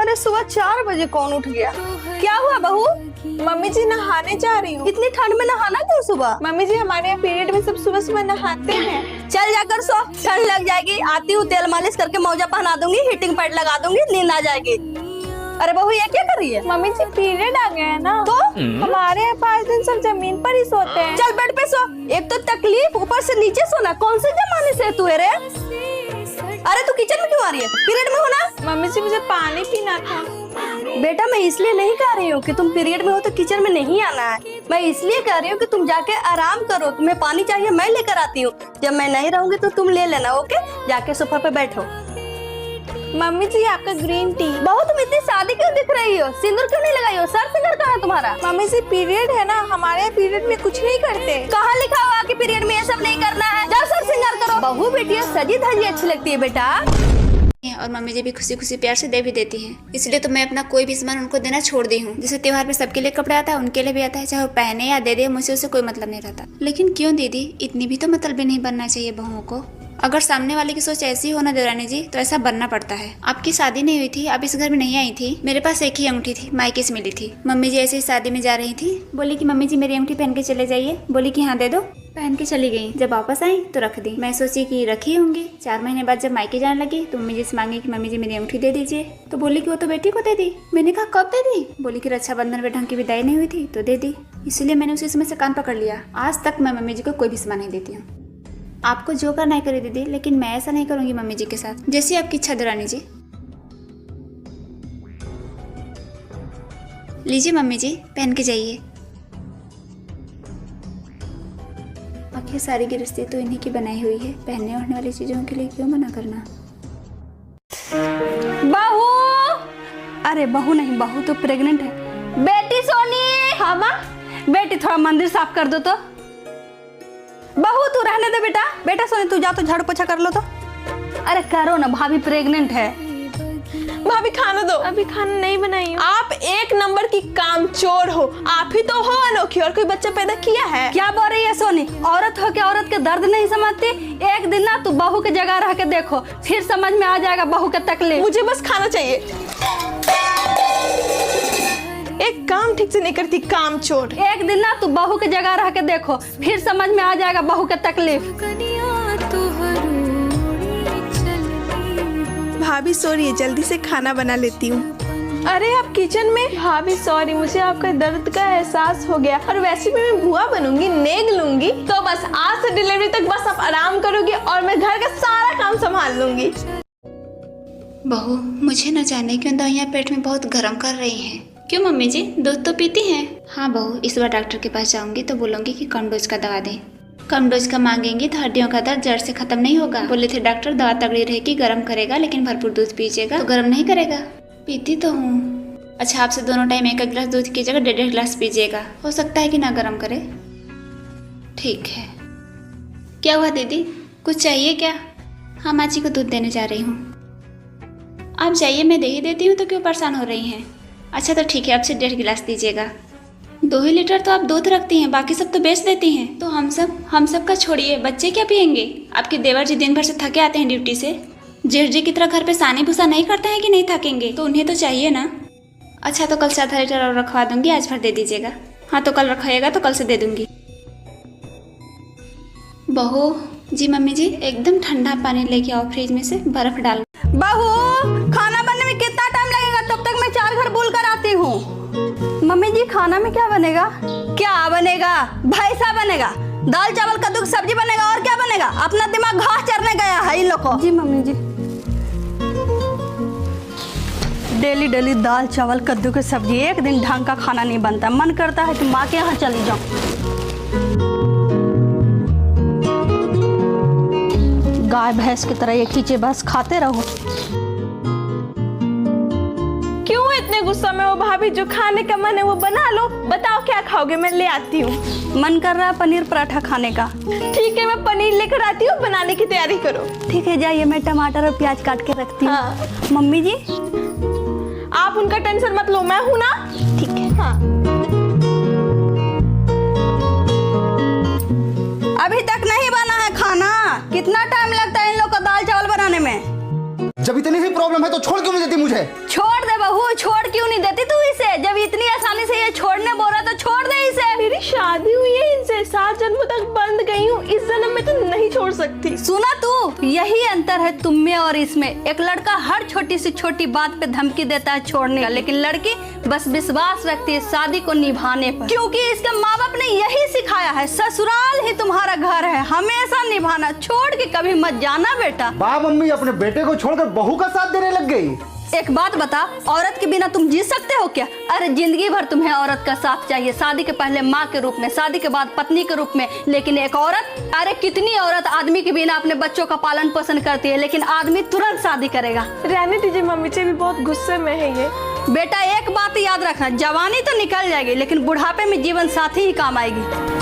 अरे सुबह 4 बजे कौन उठ गया? क्या हुआ बहू? मम्मी जी नहाने जा रही हूँ। इतनी ठंड में नहाना क्यों सुबह? मम्मी जी हमारे यहाँ पीरियड में सब सुबह सुबह नहाते हैं। चल जाकर सो, ठंड लग जाएगी। आती हूँ तेल मालिश करके मौजा पहना दूंगी, हीटिंग पैड लगा दूंगी, नींद आ जाएगी। अरे बहू ये क्या कर रही है? मम्मी जी पीरियड आ गया है ना, तो हमारे यहाँ 5 दिन सब जमीन पर ही सोते हैं। चल बेड पे सो। एक तो तकलीफ, ऊपर से नीचे सोना। कौन से जमाने से तू है रे? अरे तू किचन में क्यों आ रही है? पीरियड में हो ना? मम्मी जी मुझे पानी पीना था। बेटा मैं इसलिए नहीं कह रही हूँ कि तुम पीरियड में हो तो किचन में नहीं आना है। मैं इसलिए कह रही हूँ कि तुम जाके आराम करो। तुम्हें पानी चाहिए मैं लेकर आती हूँ। जब मैं नहीं रहूंगी तो तुम ले लेना, ओके? जाके सोफा पे बैठो। मम्मी जी आपका ग्रीन टी। बहू तुम इतनी शादी क्यों दिख रही हो? सिंदूर क्यों नहीं लगाई हो? सर सिंदूर कहाँ है तुम्हारा? मम्मी जी पीरियड है ना, हमारे यहाँ पीरियड में कुछ नहीं करते। कहाँ लिखा हुआ कि पीरियड में ये सब नहीं करना है? जाओ सर सिंगार करो। बहू बेटियां सजी धजी अच्छी लगती है बेटा। और मम्मी जी भी खुशी खुशी प्यार से दे भी देती हैं। इसलिए तो मैं अपना कोई भी सामान उनको देना छोड़ दी हूँ। जैसे त्योहार पे सबके लिए कपड़ा आता है, उनके लिए भी आता है, चाहे वो पहने या दे दे, मुझे उससे कोई मतलब नहीं रहता। लेकिन क्यों दीदी, इतनी भी तो मतलब भी नहीं बनना चाहिए बहुओं को। अगर सामने वाले की सोच ऐसी हो ना देवरानी जी, तो ऐसा बनना पड़ता है। आपकी शादी नहीं हुई थी, आप इस घर में नहीं आई थी। मेरे पास एक ही अंगूठी थी, मायके से मिली थी। मम्मी जी ऐसे ही शादी में जा रही थी, बोली कि मम्मी जी मेरी अंगूठी पहन के चले जाइए। बोली कि हाँ दे दो, पहन के चली गई। जब वापस आई तो रख दी। मैं सोची कि रखी होंगी। 4 महीने बाद जब मायके जाने लगी तो मम्मी जी से मांगी कि मम्मी जी मेरी अंगूठी दे दीजिए। तो बोली कि वो तो बेटी को दे दी। मैंने कहा कब दे दी? बोली कि रक्षाबंधन में ढंग की विदाई नहीं हुई थी तो दे दी। इसलिए मैंने उसी समय से कान पकड़ लिया। आज तक मैं मम्मी जी को कोई भी सामान नहीं देती हूँ। आपको जो करना है करे दीदी, लेकिन मैं ऐसा नहीं करूंगी मम्मी जी के साथ। जैसी आपकी इच्छा देवरानी जी। लीजिए मम्मी जी, पहन के जाइए। आखिर सारी गृहस्थी तो इन्हीं की बनाई हुई है, पहनने ओढ़ने वाली चीजों के लिए क्यों मना करना। बहू! अरे बहू नहीं, बहू तो प्रेग्नेंट है। बेटी सोनी! हाँ माँ? बेटी थोड़ा मंदिर साफ कर दो तो। बहू तू रहने दे बेटा। बेटा सोनी तू जा तो झाड़ू पोछा कर लो तो। अरे करो ना, भाभी प्रेग्नेंट है। भाभी खाना दो। अभी खाना नहीं बनाई हूँ। आप एक नंबर की कामचोर हो। आप ही तो हो अनोखी, और कोई बच्चा पैदा किया है? क्या बोल रही है सोनी? औरत हो के औरत के दर्द नहीं समझती? एक दिन ना तू बहू की जगह रह के देखो, फिर समझ में आ जाएगा बहू के तकलीफ। मुझे बस खाना चाहिए। एक काम ठीक से नहीं करती, कामचोर। एक दिन ना तू बहू की जगह रह के देखो, फिर समझ में आ जाएगा बहू के तकलीफ। भाभी सॉरी, जल्दी से खाना बना लेती हूँ। अरे आप किचन में? भाभी सॉरी, मुझे आपका दर्द का एहसास हो गया। और वैसे भी मैं बुआ बनूंगी, नेग लूंगी, तो बस आज से डिलीवरी तक बस आप आराम करोगी और मैं घर का सारा काम संभाल लूंगी। बहू, मुझे न जाने क्यों दवाइयाँ पेट में बहुत गर्म कर रही हैं। क्यों मम्मी जी, दूध तो पीती हैं? हाँ बहू, इस बार डॉक्टर के पास जाऊंगी तो बोलूंगी कि कम डोज का दवा दें। कम डोज का मांगेंगी तो हड्डियों का दर्द जड़ से खत्म नहीं होगा। बोले थे डॉक्टर दवा तगड़ी रहेगी, गर्म करेगा, लेकिन भरपूर दूध पीजिएगा तो गर्म नहीं करेगा। पीती तो हूँ। अच्छा, आपसे दोनों टाइम 1 गिलास दूध की जगह 1.5 गिलास पीजिएगा। हो सकता है कि ना गर्म करे। ठीक है। क्या हुआ दीदी, कुछ चाहिए क्या? हाँ माँ जी को दूध देने जा रही हूँ। आप जाइए, मैं दे ही देती हूँ, तो क्यों परेशान हो रही हैं? अच्छा तो ठीक है, आपसे 1.5 गिलास दीजिएगा। 2 ही लीटर तो आप दूध रखती हैं, बाकी सब तो बेच देती हैं। तो हम सब का छोड़िए, बच्चे क्या पियेंगे? आपके देवर जी दिन भर से थके आते हैं ड्यूटी से। जेठ जी की तरह घर पे सानी भूसा नहीं करते हैं कि नहीं थकेंगे? तो उन्हें तो चाहिए ना। अच्छा तो कल से आधा लीटर और रखवा दूंगी, आज भर दे दीजिएगा। हाँ तो कल रखाइएगा तो कल से दे दूंगी। बहू जी, मम्मी जी एकदम ठंडा पानी लेके आओ, फ्रिज में से बर्फ डाल। बहू खाना बनने में कितना टाइम लगेगा? तब तक मैं 4 घर बोल कर आती हूँ। मम्मी जी खाना में क्या बनेगा? क्या बनेगा? भैंसा बनेगा, दाल चावल कद्दू की सब्जी बनेगा, और क्या बनेगा? अपना दिमाग घास चरने गया है इन लोग को। जी मम्मी जी। डेली डेली दाल चावल कद्दू की सब्जी, एक दिन ढंग का खाना नहीं बनता। मन करता है कि माँ के यहाँ चली जाऊँ। गाय भैंस की तरह एक चीजें बस खाते रहो। क्यों इतने गुस्सा में हो भाभी? जो खाने का मन है वो बना लो। बताओ क्या खाओगे, मैं ले आती हूँ। मन कर रहा है पनीर पराठा खाने का। ठीक है, मैं पनीर लेकर आती हूँ, बनाने की तैयारी करो। ठीक है जाइए, मैं टमाटर और प्याज काट के रखती हूँ। हाँ। मम्मी जी आप उनका टेंशन मत लो, मैं हूँ ना। ठीक है। हाँ। अभी तक नहीं बना है खाना? कितना टाइम लगता है इन लोग को दाल चावल बनाने में? जब इतनी ही प्रॉब्लम है तो छोड़ क्यों नहीं देती मुझे? छोड़ दे बहू, बहू छोड़ क्यों नहीं देती तू इसे? जब इतनी आसानी से ये छोड़ने बोल रहा तो छोड़ दे इसे। मेरी शादी हुई है इनसे, 7 जन्मों तक बंद गई हूँ, इस जन्म में तो नहीं छोड़ सकती। सुना तू, यही अंतर है तुम में और इसमें। एक लड़का हर छोटी से छोटी बात पे धमकी देता है छोड़ने का, लेकिन लड़की बस विश्वास रखती है शादी को निभाने पर, क्योंकि इसके माँ बाप ने यही सिखाया है, ससुराल ही तुम्हारा घर है, हमेशा निभाना, छोड़ के कभी मत जाना बेटा। बाप मम्मी अपने बेटे को छोड़कर बहू का साथ देने लग गई। एक बात बता, औरत के बिना तुम जी सकते हो क्या? अरे जिंदगी भर तुम्हें औरत का साथ चाहिए, शादी के पहले माँ के रूप में, शादी के बाद पत्नी के रूप में, लेकिन एक औरत, अरे कितनी औरत आदमी के बिना अपने बच्चों का पालन पोषण करती है, लेकिन आदमी तुरंत शादी करेगा। रहने दीजिए मम्मी जी, भी बहुत गुस्से में है ये। बेटा एक बात याद रखना, जवानी तो निकल जाएगी लेकिन बुढ़ापे में जीवन साथी ही काम आएगी।